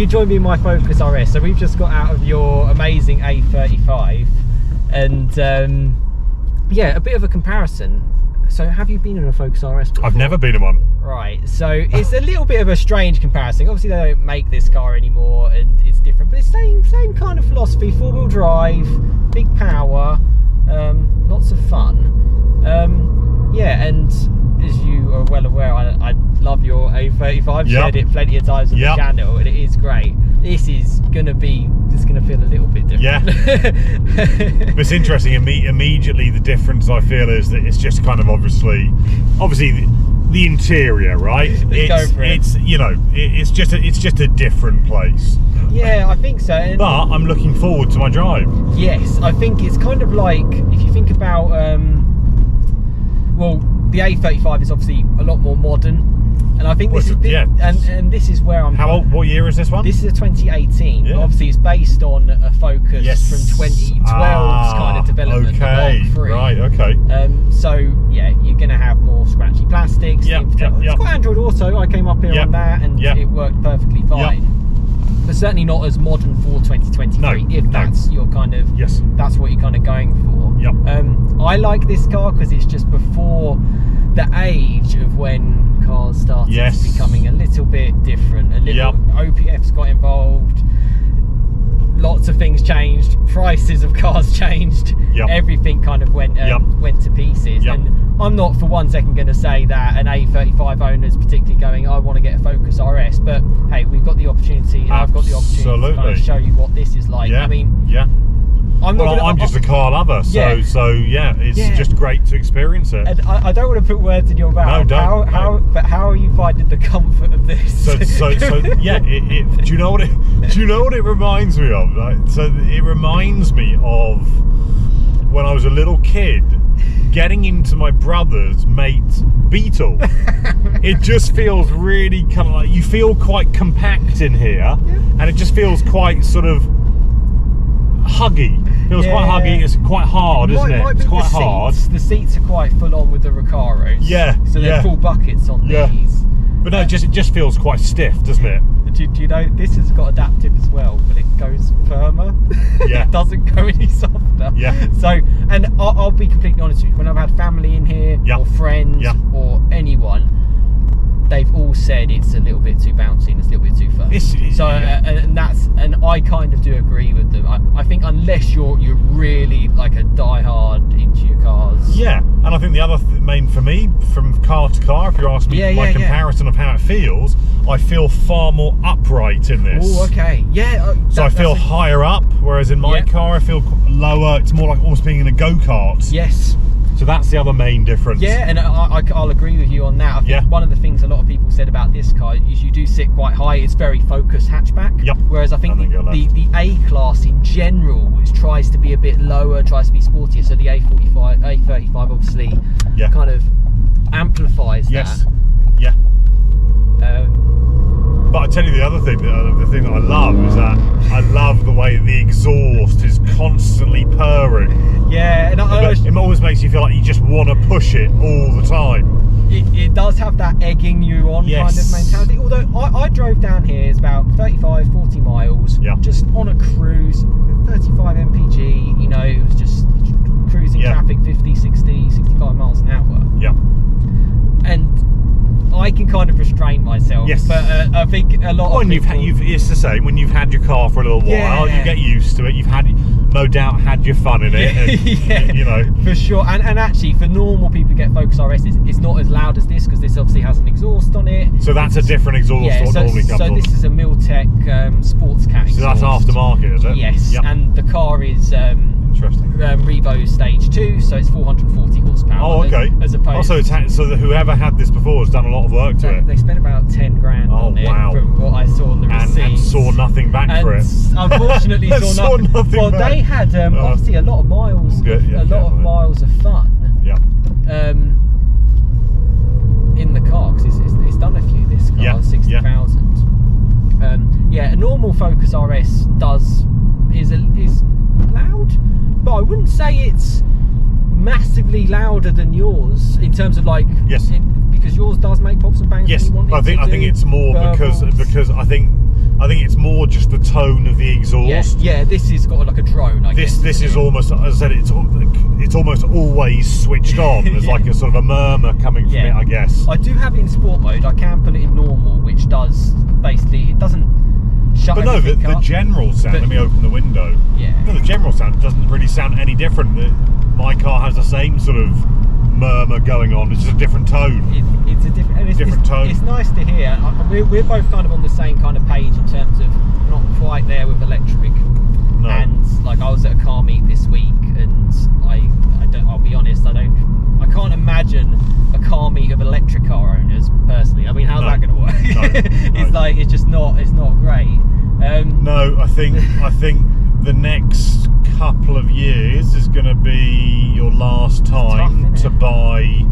you joined me in my Focus RS. So we've just got out of your amazing A35, and yeah, a bit of a comparison. So have you been in a Focus RS before? I've never been in one. Right, so it's a little bit of a strange comparison. Obviously they don't make this car anymore and it's different, but it's same kind of philosophy. 4-wheel drive, big power, lots of fun. Yeah, and as you are well aware, I love your A35. I've shared it plenty of times on the channel, and it is great. This is gonna feel a little bit different. Yeah. But it's interesting. Immediately, the difference I feel is that it's just kind of obviously the interior, right? It's you know, it's just a different place. Yeah, I think so. And but I'm looking forward to my drive. Yes, I think it's kind of like, if you think about well, the A35 is obviously a lot more modern, and I think this is and this is where I'm. What year is this one? This is a 2018. Yeah. Obviously, it's based on a Focus from 2012's kind of development. Okay, right, okay. So yeah, you're going to have more scratchy plastics. It's got Android Auto. I came up here on that, and it worked perfectly fine. But certainly not as modern for 2023. If that's your kind of that's what you're kind of going for. I like this car because it's just before the age of when cars started becoming a little bit different. A little OPF's got involved. Lots of things changed. Prices of cars changed. Everything kind of went to pieces. And I'm not for one second going to say that an A35 owner is particularly going, I want to get a Focus RS. But hey, we've got the opportunity, and I've got the opportunity to kind of show you what this is like. I mean, I'm just a car lover, so yeah, it's just great to experience it. And I don't want to put words in your mouth. No, don't. But how are you finding the comfort of this? So yeah. Do you know what it reminds me of? Right? So it reminds me of when I was a little kid, getting into my brother's mate's Beetle. It just feels really kind of like, you feel quite compact in here, and it just feels quite sort of huggy. Feels quite huggy. It's quite hard, isn't it? It's quite hard. The seats are quite full on with the Recaros. Yeah. So they're full buckets on these. But no, it just feels quite stiff, doesn't it? Do you know this has got adaptive as well, but it goes firmer. Yeah. It doesn't go any softer. Yeah. So, and I'll be completely honest with you. When I've had family in here or friends or anyone, they've all said it's a little bit too bouncy and it's a little bit too firm. And I kind of do agree with them. I think unless you're really like a diehard into your cars. Yeah, and I think the other main for me, from car to car, if you're asking me my comparison of how it feels, I feel far more upright in this. Oh, okay. Yeah. So I feel higher up, whereas in my car I feel lower. It's more like almost being in a go-kart. Yes. So that's the other main difference. Yeah, and I'll agree with you on that. I think one of the things a lot of people said about this car is you do sit quite high. It's very Focus hatchback. Whereas I think the A-Class in general tries to be a bit lower, tries to be sportier. So the A35 obviously kind of amplifies that. Yeah. But I tell you the other thing, the thing that I love is that I love the way the exhaust is constantly purring. Yeah, and it always makes you feel like you just want to push it all the time. It does have that egging you on kind of mentality. Although I drove down here, it's about 35, 40 miles, just on a cruise, 35 mpg, you know, it was just cruising traffic, 50, 60, 65 miles an hour. Yeah. And I can kind of restrain myself, but I think a lot of people... it's the same, when you've had your car for a little while, you get used to it, you've no doubt had your fun in it, and, you know. For sure, and actually for normal people who get Focus RS's, it's not as loud as this, because this obviously has an exhaust on it. So that's a different exhaust that normally comes on. So this is a Miltech sports cat exhaust. So that's aftermarket, is it? Yes, and the car is... Interesting. Revo Stage 2, so it's 440 horsepower. Oh, okay. As opposed so whoever had this before has done a lot of work to it. They spent about 10 grand on it from what I saw on the receipts. And saw nothing back for it. Unfortunately, saw nothing back. They had obviously a lot of miles, miles of fun. Yeah. In the car, because it's done a few. This car, 60,000. A normal Focus RS is loud, but I wouldn't say it's massively louder than yours in terms of like because yours does make pops and bangs. Yes, I think it's more because I think I think it's more just the tone of the exhaust. Yeah, this has got like a drone, I guess. This is almost, as I said, it's almost always switched on. There's like a sort of a murmur coming from it, I guess. I do have it in sport mode. I can put it in normal, which does basically, it doesn't shut But no, the general sound, let me open the window. Yeah. No, the general sound doesn't really sound any different. My car has the same sort of murmur going on. It's just a different tone. It's a different tone. It's nice to hear. We're both kind of on the same kind of page in terms of not quite there with electric. No. And like I was at a car meet this week, and I'll be honest, I can't imagine a car meet of electric car owners personally. I mean, how's that going to work? It's not great. No, I think the next couple of years is going to be your last time to buy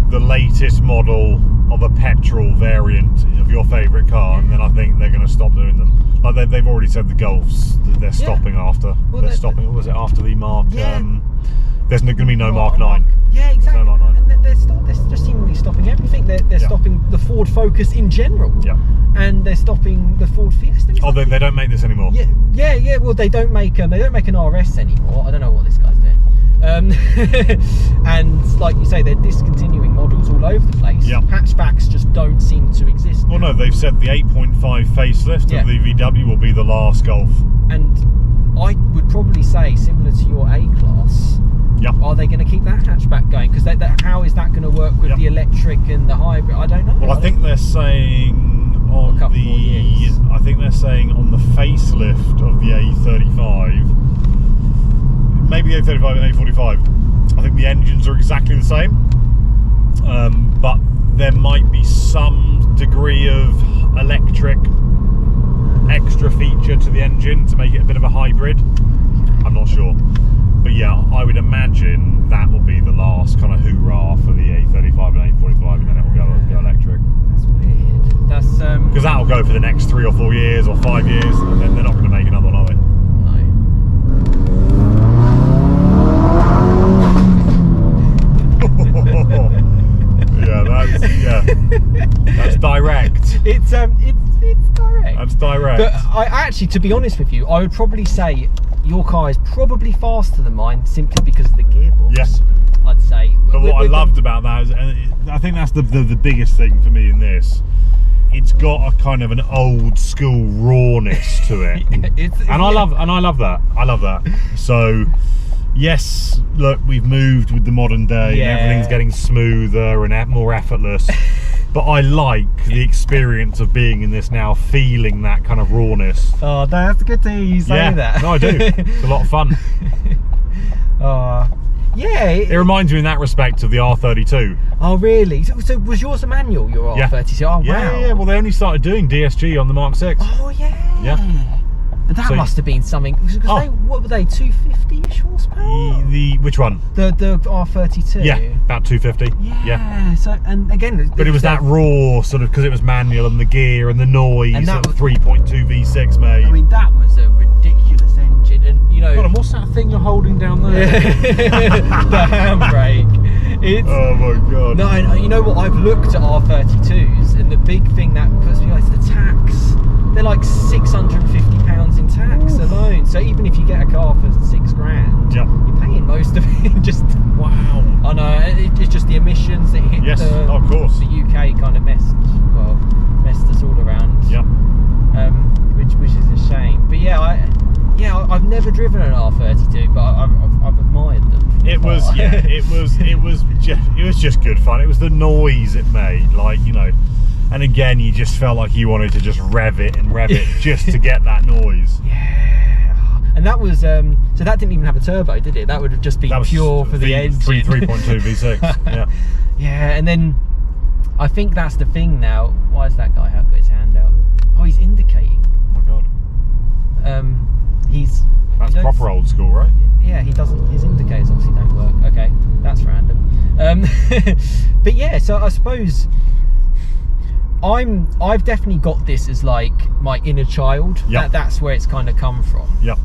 the latest model of a petrol variant of your favourite car, and then I think they're going to stop doing them. Like they've already said the Golfs they're stopping after. Well, they're stopping. What was it after the Mark? There's going to be no Mark 9. Yeah, exactly. No Mark 9. And they're just seemingly stopping everything. They're stopping the Ford Focus in general. Yeah. And they're stopping the Ford Fiesta. Oh, they don't make this anymore. Yeah. Well, they don't make an RS anymore. I don't know what this guy's doing. And like you say, they're discontinuing models all over the place. Yep. Hatchbacks just don't seem to exist. Well, no, they've said the 8.5 facelift of the VW will be the last Golf. And I would probably say, similar to your A-Class, are they going to keep that hatchback going? Because how is that going to work with the electric and the hybrid? I don't know. Well, I think they're saying on the facelift of the A35, maybe A35 and A45, I think the engines are exactly the same, but there might be some degree of electric extra feature to the engine to make it a bit of a hybrid. I'm not sure, but yeah, I would imagine that will be the last kind of hoorah for the A35 and A45, and then it will go electric. That's weird. That's because that'll go for the next 3 or 4 years or 5 years, and then they're not going to make another one, are they? That's direct. It's direct. That's direct. But I actually, to be honest with you, I would probably say your car is probably faster than mine simply because of the gearbox. Yes. I'd say. But what I loved about that is, and I think that's the biggest thing for me in this, it's got a kind of an old school rawness to it. I love that. I love that. So yes, look, we've moved with the modern day and everything's getting smoother and more effortless. But I like the experience of being in this now, feeling that kind of rawness. Oh, that's good to hear you say that. No, I do. It's a lot of fun. It reminds me in that respect of the R32. Oh, really? So was yours a manual, your R32? Oh, wow. Yeah. Well, they only started doing DSG on the Mark 6. Oh, yeah. But that must have been something. Because what were they? 250-ish horsepower? Which one? The R32. Yeah, about 250. Yeah. So, and again, but it was that raw sort of, because it was manual and the gear and the noise and that 3.2 V6 made. I mean, that was a ridiculous engine, and you know. God, and what's that thing you're holding down there? The handbrake. Oh my god. No, and you know what? I've looked at R32s, and the big thing that puts me off is the tax. They're like £650 in tax alone. So even if you get a car for £6,000, you're paying most of it. Just wow. I know, it's just the emissions that hit. Of course. The UK kind of messed us all around. Yeah. Which is a shame. But I've never driven an R32, but I've admired them. It was just good fun. It was the noise it made, like, you know. And again, you just felt like you wanted to just rev it just to get that noise. Yeah. And that was, so that didn't even have a turbo, did it? That would have just been pure for the engine. 3.2 V6, yeah. Yeah, and then I think that's the thing now. Why is that guy got his hand out? Oh, he's indicating. Oh my god. That's proper old school, right? Yeah, his indicators obviously don't work. Okay, that's random. But yeah, so I suppose I've definitely got this as like my inner child. Yep. That's where it's kind of come from. Yep.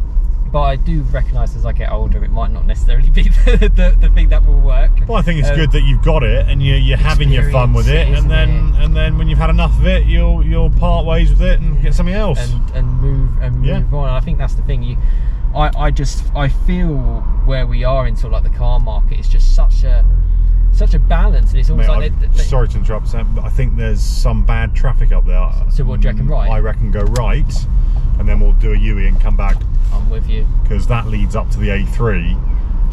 But I do recognise as I get older, it might not necessarily be the thing that will work. Well, I think it's good that you've got it and you're having your fun with it, and then when you've had enough of it, you'll part ways with it and get something else and move on. I think that's the thing. I feel where we are in sort of like the car market is just such a balance, and it's almost sorry to interrupt, Sam, but I think there's some bad traffic up there. So what do you reckon? Right? I reckon go right, and then we'll do a U-E and come back. I'm with you. Because that leads up to the A3,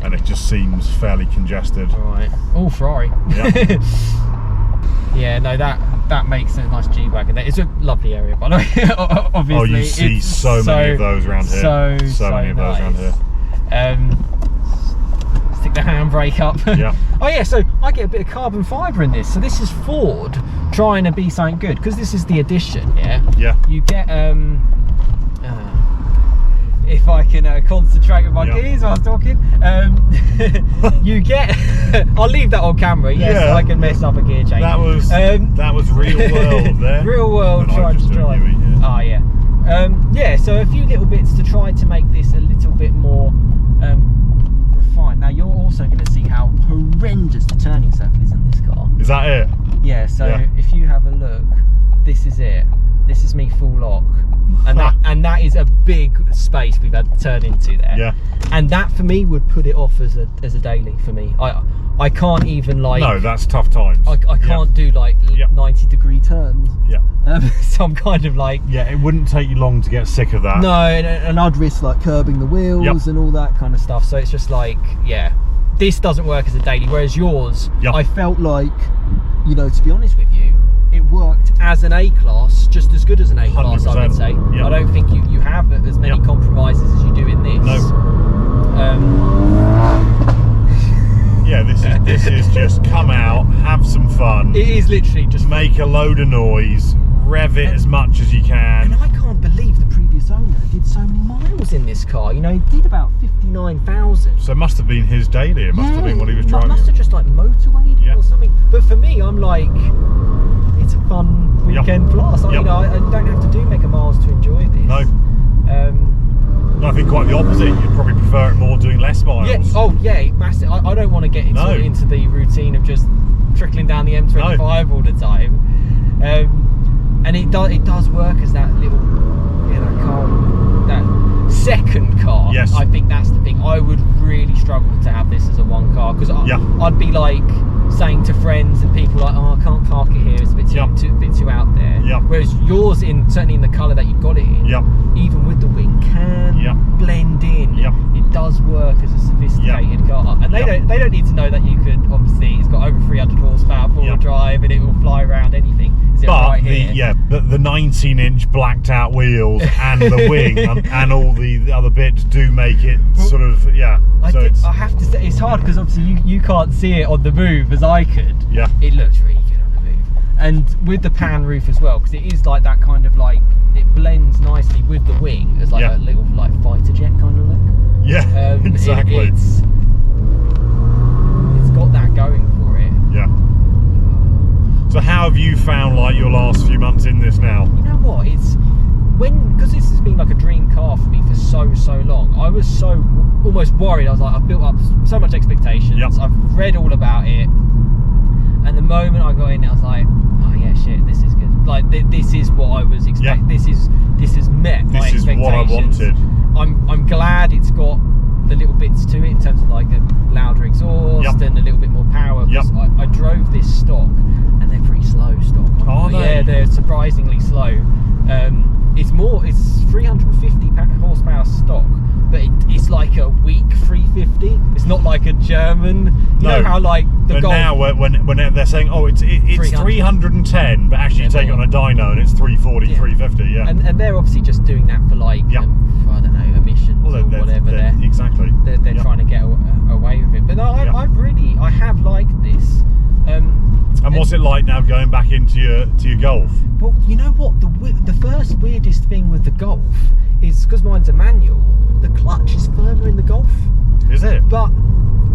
and it just seems fairly congested. Right. Oh, Ferrari. Yeah. Yeah, no, that makes a nice G-Wagon. It's a lovely area, by the way. Obviously. Oh, you see so many of those around here. So many of those around here. Stick the handbrake up. Yeah. Oh yeah, so I get a bit of carbon fibre in this. So this is Ford trying to be something good, because this is the Edition. Yeah. Yeah. You get if I can concentrate with my keys while I'm talking, you get. I'll leave that on camera. Yes, I can mess up a gear change. That was real world there. Real world trying to drive. Oh yeah. Yeah. So a few little bits to try to make this a little bit more refined. Now you're also going to see how horrendous the turning circle is in this car. Is that it? Yeah. So if you have a look, this is it. This is me full lock. And that is a big space we've had to turn into there. Yeah. And that for me would put it off as a daily for me. I can't even like. No, that's tough times. I can't do like 90-degree turns. Yeah. So I'm kind of like. Yeah, it wouldn't take you long to get sick of that. No, and I'd risk like curbing the wheels and all that kind of stuff. So it's just like, this doesn't work as a daily. Whereas yours, I felt like, to be honest with you, it worked as an A-Class, just as good as an A-Class, 100%. I would say. Yep. I don't think you have as many compromises as you do in this. No. Yeah, this is just come out, have some fun. It is literally just make a load of noise, rev it as much as you can. And I can't believe the previous owner did so many miles in this car. He did about 59,000. So it must have been his daily. It must have been what he was driving. Must have just like motorwayed it or something. But for me, I'm like, it's a fun weekend blast. I don't have to do mega miles to enjoy this. No. No, I think quite the opposite. You'd probably prefer it more doing less miles. Yeah. Oh yeah, massive. I don't want to get into the routine of just trickling down the M25 all the time. And it does work as that little, car, that second car. Yes. I think that's the thing. I would really struggle to have this as a one car, because I'd be like saying to friends and people like, oh, I can't park it here. It's a bit too out there. Yeah. Whereas yours, certainly in the colour that you've got it in, even with the wing, can blend in. It does work as a sophisticated car, and they don't need to know that you could. Obviously, it's got over 300 horsepower, four-wheel drive, and it will fly around anything. But the 19-inch blacked out wheels and the wing and all the other bits do make it sort of I have to say it's hard, because obviously you can't see it on the move as I could. Yeah. It looks really good on the move, and with the pan roof as well, because it is like that kind of like, it blends nicely with the wing as like a little like fighter jet kind of look. Yeah. Exactly. It's got that going for it. Yeah. So how have you found like your last few months in this now? You know what, because this has been like a dream car for me for so long, I was so almost worried. I was like, I've built up so much expectations. I've read all about it, and the moment I got in, I was like, oh yeah, shit, this is good. Like this is what I was expecting. This is met my expectations. This is what I wanted. I'm glad it's got the little bits to it in terms of like a louder exhaust and a little bit more power. I drove this stock, and they're pretty slow stock. Are they? Yeah, they're surprisingly slow. It's 350 horsepower stock, but it's like a weak 350. It's not like a German. You know how like the Golf. Now when they're saying, oh, it's 310, but actually you take it on a dyno and it's 340, 350. Yeah. And they're obviously just doing that for like I don't know, emissions or whatever. Exactly. They're trying to get away with it. But no, I have liked this. And what's it like now going back into your Golf? Well, you know what? The first weirdest thing with the Golf is, because mine's a manual, the clutch is firmer in the Golf. Is it? But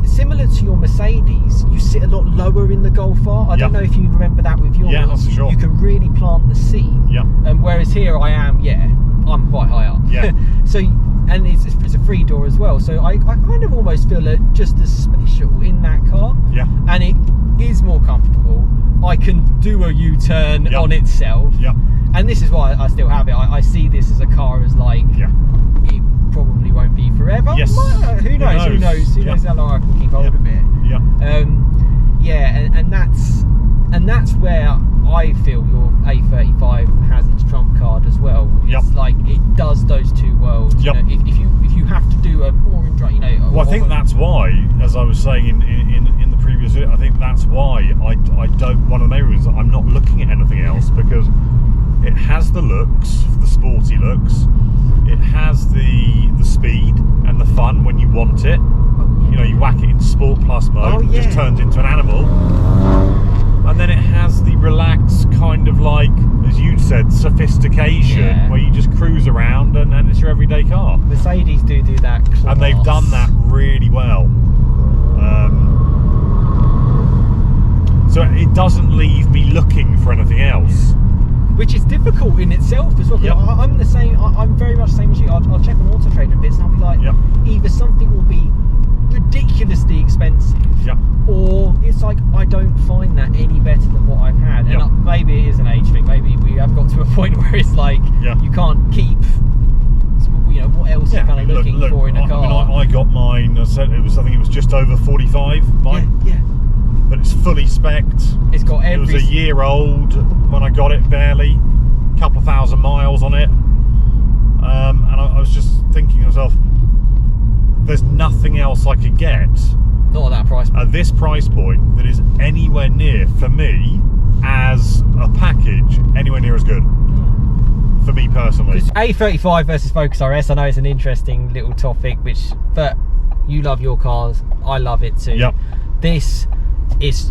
similar to your Mercedes, you sit a lot lower in the Golf R. I don't know if you remember that with yours. Yeah, that's for sure. You can really plant the seat. Yeah. Whereas here I am, I'm quite high up. Yeah. So, and it's a 3-door as well. So I kind of almost feel just as special in that car. Yeah. And it is more comfortable. I can do a U-turn on itself. Yeah. And this is why I still have it. I see this as a car as like, it probably won't be forever. Yes. Who knows? Who knows how long I can keep hold of it. Yeah. And that's where I feel your A35 has its trump card as well. It's like it does those two worlds. Yep. You know, if you have to do a boring drive, you know. Well, I think that's why, as I was saying in the previous video, I think that's why I don't. One of the main reasons I'm not looking at anything else, because it has the looks, the sporty looks. It has the speed and the fun when you want it. You know, you whack it in Sport Plus mode, it just turns into an animal. And then it has the relaxed kind of like, as you said, sophistication, where you just cruise around and it's your everyday car. Mercedes do that class. And they've done that really well. So it doesn't leave me looking for anything else. Which is difficult in itself as well. I'm the same. I'm very much the same as you. I'll check on Auto Trader bits and I'll be like, either something will be ridiculously expensive, or it's like I don't find that any better than what I've had. And maybe it is an age thing. Maybe we have got to a point where it's like you can't keep. You know, what else are you kind of looking for in a car? I mean, I got mine. I think it was just over 45. Mine. But it's fully spec'd. It's got every. It was a year old when I got it, barely. A couple of thousand miles on it. And I was just thinking to myself, there's nothing else I could get. Not at that price point. At this price point, that is anywhere near, for me, as a package, anywhere near as good. For me personally. A35 versus Focus RS, I know it's an interesting little topic, but you love your cars, I love it too. This is,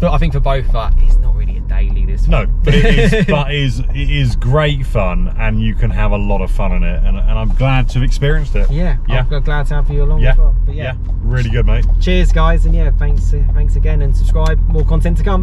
but I think for both, it's not really a daily. This no, one. but it is great fun, and you can have a lot of fun in it, and I'm glad to have experienced it. I'm glad to have you along as well. But really good, mate. Cheers, guys, and thanks again, and subscribe. More content to come.